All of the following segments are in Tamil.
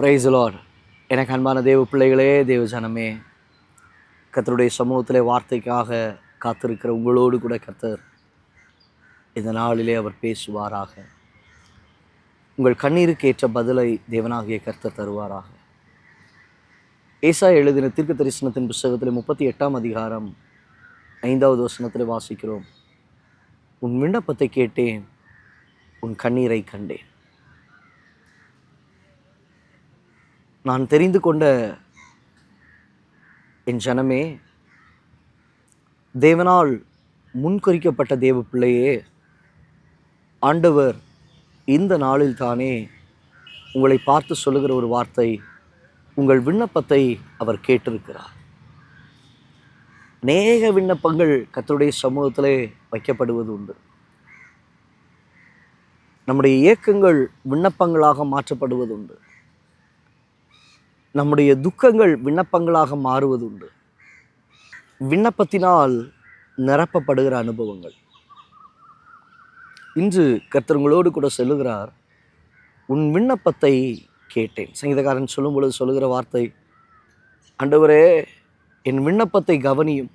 Praise the Lord. எனக்கு அன்பான தேவ பிள்ளைகளே, தேவ ஜனமே, கர்த்தருடைய சமூகத்திலே வார்த்தைக்காக காத்திருக்கிற உங்களோடு கூட கர்த்தர் இந்த நாளிலே அவர் பேசுவாராக. உங்கள் கண்ணீருக்கு ஏற்ற பதிலை தேவனாகிய கர்த்தர் தருவாராக. ஏசாயா எழுதின தீர்க்க தரிசனத்தின் புஸ்தகத்தில் 38ஆம் அதிகாரம் 5வது வசனத்தில் வாசிக்கிறோம். உன் விண்ணப்பத்தை கேட்டேன், உன் கண்ணீரை கண்டேன். நான் தெரிந்து கொண்ட என் ஜனமே, தேவனால் முன்குறிக்கப்பட்ட தேவ பிள்ளையே, ஆண்டவர் இந்த நாளில் தானே உங்களை பார்த்து சொல்லுகிற ஒரு வார்த்தை, உங்கள் விண்ணப்பத்தை அவர் கேட்டிருக்கிறார். அநேக விண்ணப்பங்கள் கர்த்தருடைய சமூகத்திலே வைக்கப்படுவது உண்டு. நம்முடைய இயக்கங்கள் விண்ணப்பங்களாக மாற்றப்படுவது உண்டு. நம்முடைய துக்கங்கள் விண்ணப்பங்களாக மாறுவது உண்டு. விண்ணப்பத்தினால் நிரப்பப்படுகிற அனுபவங்கள். இன்று கர்த்தர் உங்களோடு கூட சொல்லுகிறார், உன் விண்ணப்பத்தை கேட்டேன். சங்கீதக்காரன் சொல்லும் பொழுது சொல்லுகிற வார்த்தை, ஆண்டவரே என் விண்ணப்பத்தை கவனியும்,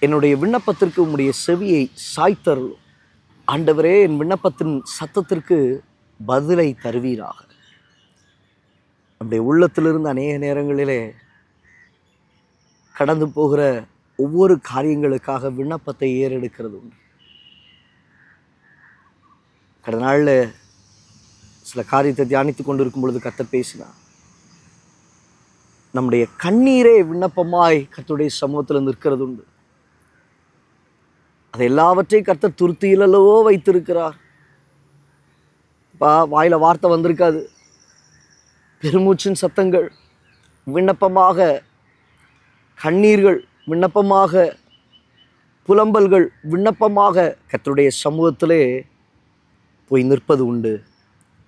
என்னுடைய விண்ணப்பத்திற்கு உம்முடைய செவியை சாய்த்தருளும். ஆண்டவரே என் விண்ணப்பத்தின் சத்தத்திற்கு பதிலை தருவீராக. நம்முடைய உள்ளத்திலிருந்து அநேக நேரங்களிலே கடந்து போகிற ஒவ்வொரு காரியங்களுக்காக விண்ணப்பத்தை ஏறெடுக்கிறது உண்டு. கடந்த நாளில் சில காரியத்தை தியானித்து கொண்டு இருக்கும் பொழுது கர்த்தர் பேசினார். நம்முடைய கண்ணீரே விண்ணப்பமாய் கர்த்தருடைய சமூகத்தில் நிற்கிறது உண்டு. அது எல்லாவற்றையும் கர்த்தர் துருத்தியிலல்லவோ வைத்திருக்கிறார். வாயில வார்த்தை வந்திருக்காது, பெருமூச்சின் சத்தங்கள் விண்ணப்பமாக, கண்ணீர்கள் விண்ணப்பமாக, புலம்பல்கள் விண்ணப்பமாக கர்த்தருடைய சமூகத்திலே போய் நிற்பது உண்டு.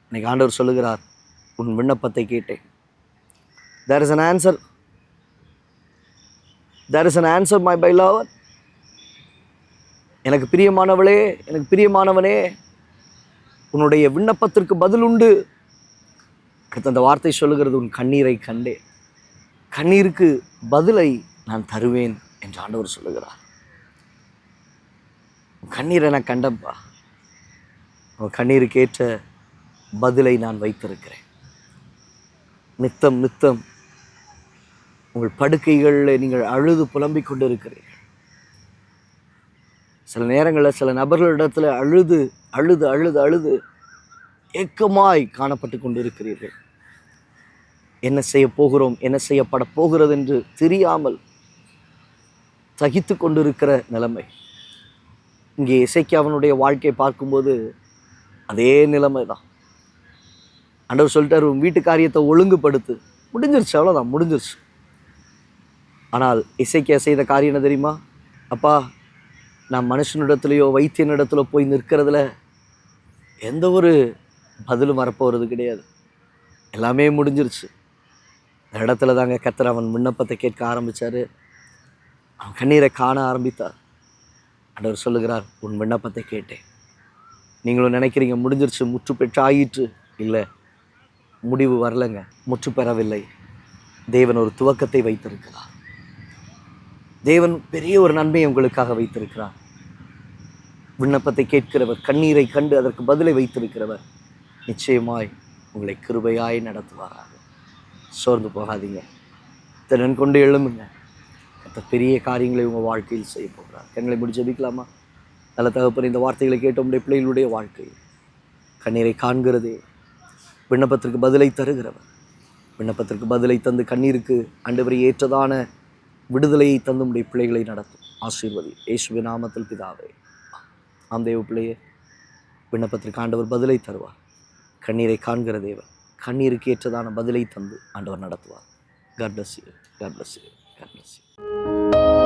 இன்னைக்கு ஆண்டவர் சொல்லுகிறார், உன் விண்ணப்பத்தை கேட்டேன். There is an answer. There is an answer, my beloved. எனக்கு பிரியமானவளே, எனக்கு பிரியமானவனே, உன்னுடைய விண்ணப்பத்திற்கு பதில் உண்டு. அந்த வார்த்தை சொல்லுகிறது, உன் கண்ணீரை கண்டேன், கண்ணீருக்கு பதிலை நான் தருவேன் என்று ஆண்டவர் சொல்லுகிறார். உன் கண்ணீரை நான் கண்டப்பா, உன் கண்ணீருக்கு ஏற்ற பதிலை நான் வைத்திருக்கிறேன். நித்தம் நித்தம் உங்கள் படுக்கைகளில் நீங்கள் அழுது புலம்பிக் கொண்டு இருக்கிறீர்கள். சில நேரங்களில் சில நபர்களிடத்தில் அழுது அழுது அழுது அழுது ஏக்கமாய் காணப்பட்டு கொண்டு இருக்கிறீர்கள். என்ன செய்ய போகிறோம், என்ன செய்யப்பட போகிறது என்று தெரியாமல் தகித்து கொண்டிருக்கிற நிலைமை. இங்கே எசேக்கியாவினுடைய வாழ்க்கையை பார்க்கும்போது அதே நிலைமை தான். ஆண்டவர் சொல்லிட்டார், உன் வீட்டு காரியத்தை ஒழுங்குபடுத்து. முடிஞ்சிருச்சு, அவ்வளோதான், முடிஞ்சிருச்சு. ஆனால் எசேக்கியா செய்த காரியம் என்ன தெரியுமா? அப்பா, நான் மனுஷனிடத்துலையோ வைத்தியனிடத்துல போய் நிற்கிறதுல எந்த ஒரு பதிலும் வரப்போகிறது கிடையாது. எல்லாமே முடிஞ்சிருச்சு. இந்த இடத்துல தாங்க கர்த்தர் அவன் விண்ணப்பத்தை கேட்க ஆரம்பித்தார். அவன் கண்ணீரை காண ஆரம்பித்தார். ஆண்டவர் சொல்லுகிறார், உன் விண்ணப்பத்தை கேட்டேன். நீங்களும் நினைக்கிறீங்க முடிஞ்சிருச்சு, முற்று பெற்று ஆயிற்று. இல்லை, முடிவு வரலைங்க, முற்று பெறவில்லை. தேவன் ஒரு துவக்கத்தை வைத்திருக்கிறார். தேவன் பெரிய ஒரு நன்மையை உங்களுக்காக வைத்திருக்கிறார். விண்ணப்பத்தை கேட்கிறவர், கண்ணீரை கண்டு அதற்கு பதிலை வைத்திருக்கிறவர் நிச்சயமாய் உங்களை கிருபையாய் நடத்துவாராக. சோர்ந்து போகாதீங்க, திறன் கொண்டு எழும்புங்க. மற்ற பெரிய காரியங்களை உங்கள் வாழ்க்கையில் செய்ய போகிறார். கண்களை முடிச்சு ஜெபிக்கலாமா? நல்ல தகப்பன், இந்த வார்த்தைகளை கேட்ட உங்களுடைய பிள்ளைகளுடைய வாழ்க்கையில் கண்ணீரை காண்கிறதே விண்ணப்பத்திற்கு பதிலை தருகிறவர், விண்ணப்பத்திற்கு பதிலை தந்து கண்ணீருக்கு ஆண்டவரை ஏற்றதான விடுதலையை தந்து உடைய பிள்ளைகளை நடத்தும். ஆசீர்வதி இயேசுவின் நாமத்தில் பிதாவே. ஆம் தேவ பிள்ளையே, விண்ணப்பத்திற்கு ஆண்டவர் பதிலை தருவார். கண்ணீரை காண்கிற தேவன் கண்ணீருக்கு ஏற்றதான பதிலை தந்து ஆண்டவர் நடத்துவார். God bless you. God bless you. God bless you.